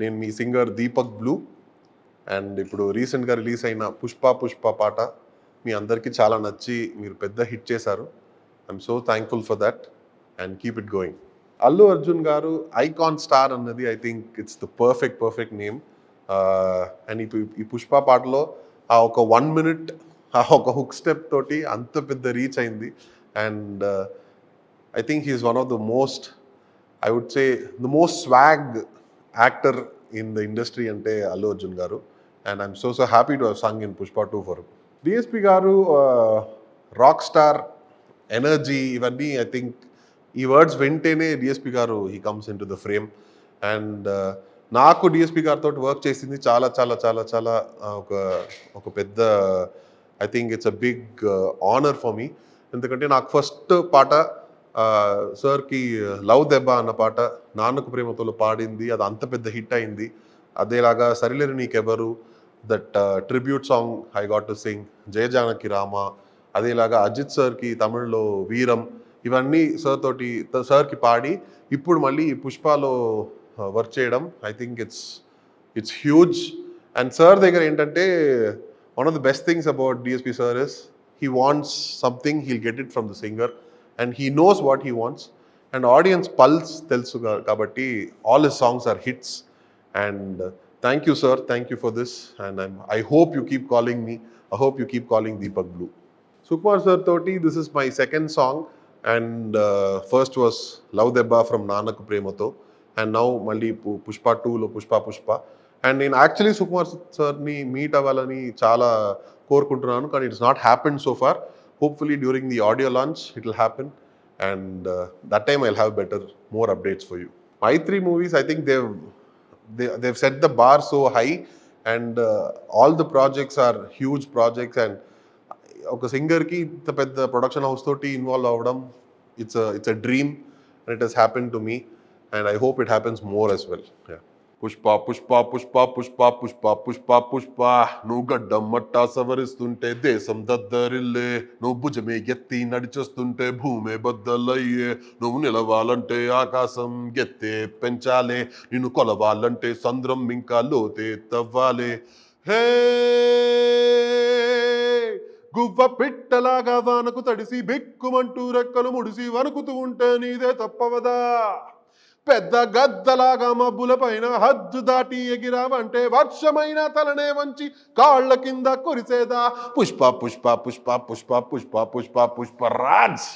నేను మీ singer Deepak blue. And ఇప్పుడు రీసెంట్గా రిలీజ్ అయిన పుష్ప పుష్ప పాట మీ అందరికీ చాలా నచ్చి మీరు పెద్ద హిట్ చేశారు. I'm so thankful for that and keep it going. Allu Arjun గారు ఐకాన్ స్టార్ అన్నది I think it's the perfect name. And ఈ పుష్ప పాటలో ఆ ఒక 1 minute ఆ ఒక హుక్ స్టెప్ తోటి అంత పెద్ద రీచ్ అయింది. And I think he's one of the most, I would say the most swag actor in the industry అంటే అల్లు అర్జున్ గారు. And I'm so happy to have sung in Pushpa 2 for DSP గారు. Rock star energy ఇవన్నీ I think ఈ words వింటేనే DSP గారు he comes into the frame. And నాకు డిఎస్పి గారితో వర్క్ చేసింది చాలా చాలా చాలా చాలా ఒక పెద్ద, ఐ think it's a big honour for me. ఎందుకంటే నాకు ఫస్ట్ పాట సార్కి లవ్ దెబ్బ అన్న పాట నాన్నకు ప్రేమతో పాడింది, అది అంత పెద్ద హిట్ అయింది. అదేలాగా సరిలేరు నీకెవరు, that tribute song I got to sing, Jaya Janaki Rama. అదేలాగా అజిత్ సార్కి తమిళ్లో వీరం, ఇవన్నీ సార్కి పాడి ఇప్పుడు మళ్ళీ పుష్పలో వర్క్ చేయడం I think it's huge. And sir దగ్గర ఏంటంటే one of the best things about DSP sir is he wants something, he'll get it from the singer and he knows what he wants. And audience pulse తెలుసు కాబట్టి all his songs are hits. And thank you sir, thank you for this. And I hope you keep calling me, I hope you keep calling Deepak Blue. Sukumar sir తోటి this is my second song. And first was love Debba from Nannaku Prematho. And now మళ్ళీ పుష్ప 2లో Pushpa. And నేను actually Sukumar సార్ని meet అవ్వాలని చాలా కోరుకుంటున్నాను, కానీ it's not happened so far. Hopefully during the audio launch it will happen. And that time I will have more updates for you. My 3 movies, I think they've set the bar so high, and all the projects are huge projects. And ఒక సింగర్కి ఇంత పెద్ద production house తోటి involve అవ్వడం it's a dream and it has happen to me. And I hope it happens more as well. Pushpa Pushpa Pushpa Pushpa Pushpa Pushpa Pushpa, నువ్వు గడ్డం మట్టా సవరిస్తుంటే దేశం దద్దరిల్లే, నువ్వు భుజమే ఎత్తి నడిచొస్తుంటే భూమే బద్దలయ్యే, నువ్వు నిలవాలంటే ఆకాశం ఎత్తే పెంచాలే, నిన్ను కొలవాలంటే సంద్రం ఇంకా లోతే తవ్వాలే. హే గువ్వ పిట్టలాగా వానకు తడిసి బిక్కుమంటూ రెక్కలు ముడిసి వణుకుతూ ఉంటే నీదే తప్పవదా, పెద్ద గద్దలాగా మబ్బుల పైన హద్దు దాటి ఎగిరావంటే వర్షమైన తలనే వంచి కాళ్ల కింద కురిసేదా. పుష్ప పుష్ప పుష్ప పుష్ప పుష్ప పుష్ప పుష్పరాజ్.